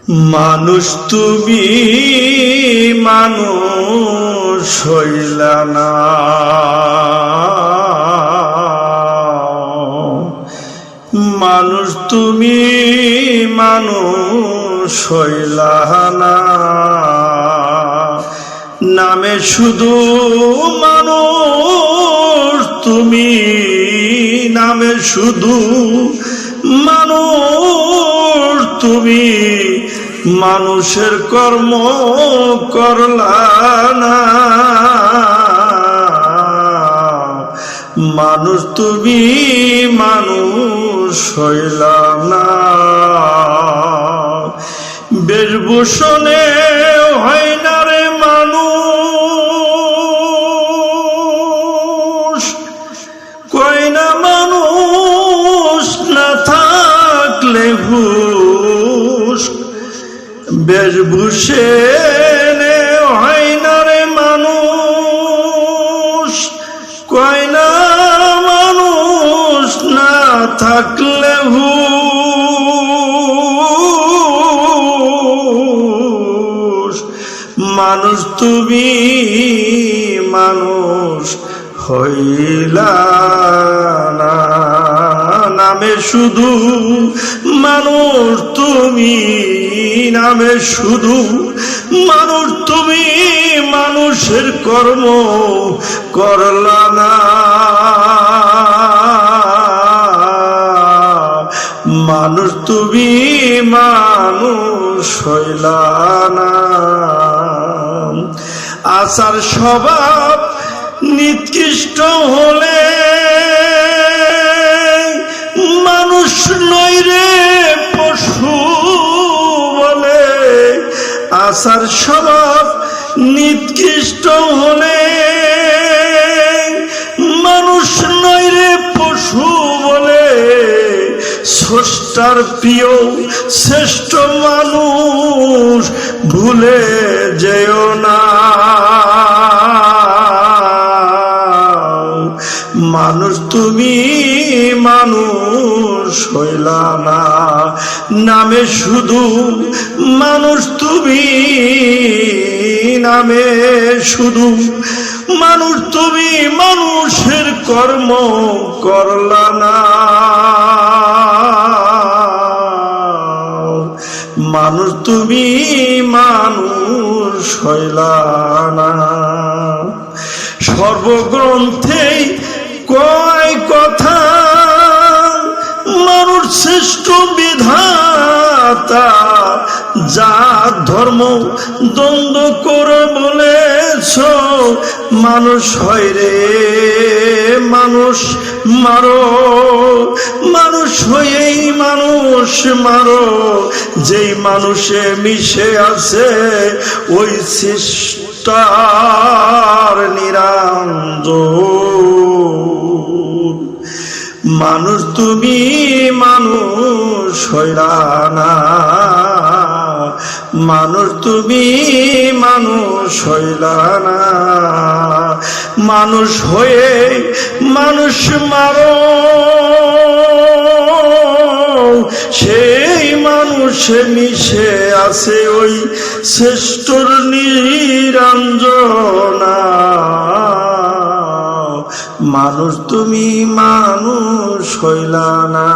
মানুষ তুমি মানুষ হইলা না, মানুষ তুমি মানুষ হইলা না, নামে শুধু মানুষ তুমি, নামে শুধু মানুষ তুমি, মানুষের কর্ম করলা না। মানুষ তুমি মানুষ হইলা না, বেশভূষণে হয় না রে মানুষ, কয় না মানুষ না থাকলে হুশ, বেশভূষণে হয় না রে মানুষ, কয় না মানুষ না থাকলে হুশ, মানুষ তুমি মানুষ হইলা না, নামে শুধু মানুষ তুমি, নামে শুধু মানুষ তুমি, মানুষের কর্ম করলা না। মানুষ তুমি মানুষ হইলা না, আচার স্বভাব নিকৃষ্ট হলে মানুষ নয় রে পশু বলে, আচার স্বভাব নিকৃষ্ট হলে মানুষ নয় রে পশু বলে, স্রষ্টার প্রিয় শ্রেষ্ঠ মানুষ ভুলে যেও না। মানুষ তুমি মানুষ হইলা না, নামে শুধু মানুষ তুমি, নামে শুধু মানুষ তুমি, মানুষের কর্ম করলা না। মানুষ তুমি মানুষ হইলা না, সর্বগ্রন্থেই কয় কথা মানুষ শ্রেষ্ঠ বিধাতা, জাত ধর্ম দ্বন্দ্ব করে বলেছ মানুষ হয় রে মানুষ মারো, মানুষ হয়েই মানুষ মারো, যেই মানুষে মিশে আছে ওই সৃষ্টার নিরঞ্জন। মানুষ তুমি মানুষ হইলা না, মানুষ তুমি মানুষ হইলা না, মানুষ হয়ে মানুষ মারো, সেই মানুষে মিশে আছে ওই শ্রেষ্ঠর নিরঞ্জনা। মানুষ তুমি মানুষ হইলা না।